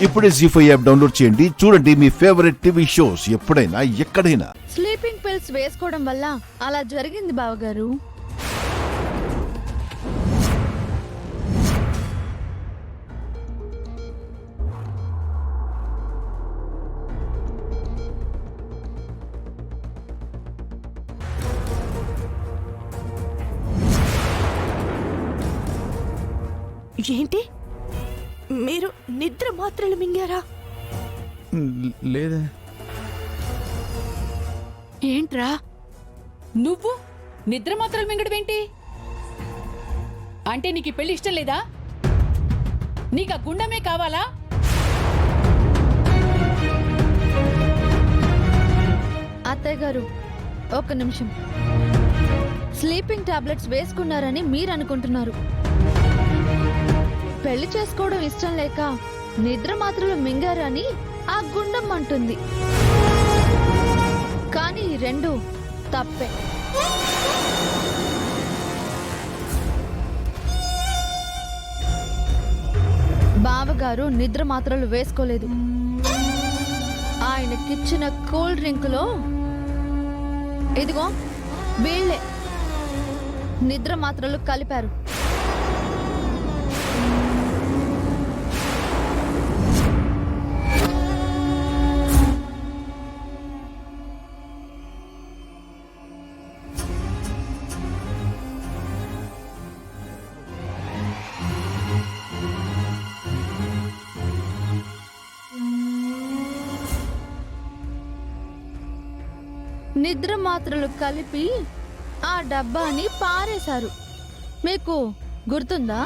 ఇప్పుడే జీ5 app download చేయండి. చూడండి మీ ఫేవరెట్ టీవీ షోస్ ఎప్పుడైనా ఎక్కడైనా. స్లీపింగ్ పిల్స్ వేసుకోవడం వల్ల అలా జరిగింది బావగారు. ఏంటి, మీరు నిద్ర మాత్రలు మింగారా? లేదా. ఏంట్రా నువ్వు నిద్ర మాత్రలు మింగడమేంటి? అంటే నీకు పెళ్లి ఇష్టం లేదా? నీకు ఆ గుండమే కావాలా? అత్తయ్య గారు ఒక్క నిమిషం. స్లీపింగ్ టాబ్లెట్స్ వేసుకున్నారని మీరు అనుకుంటున్నారు. పెళ్లి చేసుకోవడం ఇష్టం లేక నిద్ర మాత్రలు మింగారని ఆ గుండం అంటుంది. కానీ ఈ రెండు తప్పే. బావగారు నిద్ర మాత్రలు వేసుకోలేదు. ఆయనకిచ్చిన కూల్ డ్రింకులో ఇదిగో వీళ్ళే నిద్ర మాత్రలు కలిపారు. నిద్ర మాత్రలు కలిపి ఆ డబ్బాని పారేశారు. మీకు గుర్తుందా?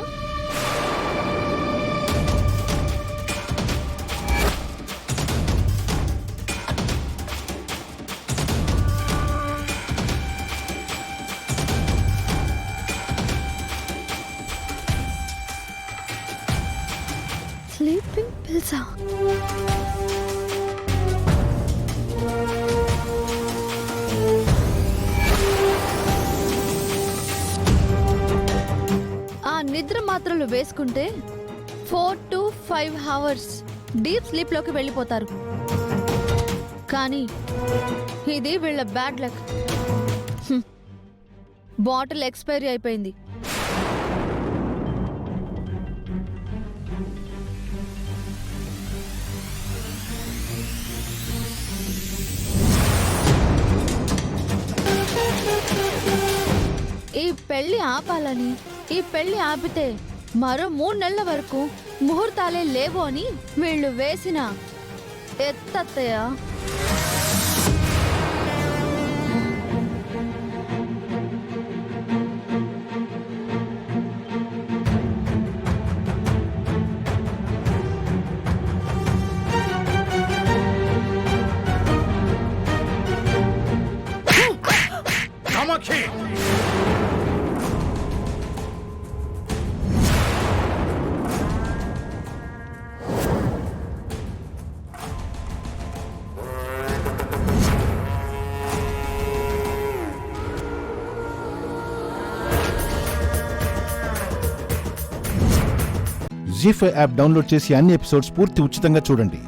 స్లీపింగ్ పిల్సా? నిద్ర మాత్రలు వేసుకుంటే 4 to 5 hours డీప్ స్లీప్ లోకి వెళ్ళిపోతారు. కానీ ఇది వీళ్ళ బ్యాడ్ లక్. బాటిల్ ఎక్స్పైరీ అయిపోయింది. ఈ పెళ్లి ఆపాలని, ఈ పెళ్లి ఆపితే మరో 3 నెలల వరకు ముహూర్తాలే లేవు అని వీళ్ళు వేసిన ఎత్తత్తయ్య. జీ5 యాప్ డౌన్లోడ్ చేసి అన్ని ఎపిసోడ్స్ పూర్తి ఉచితంగా చూడండి.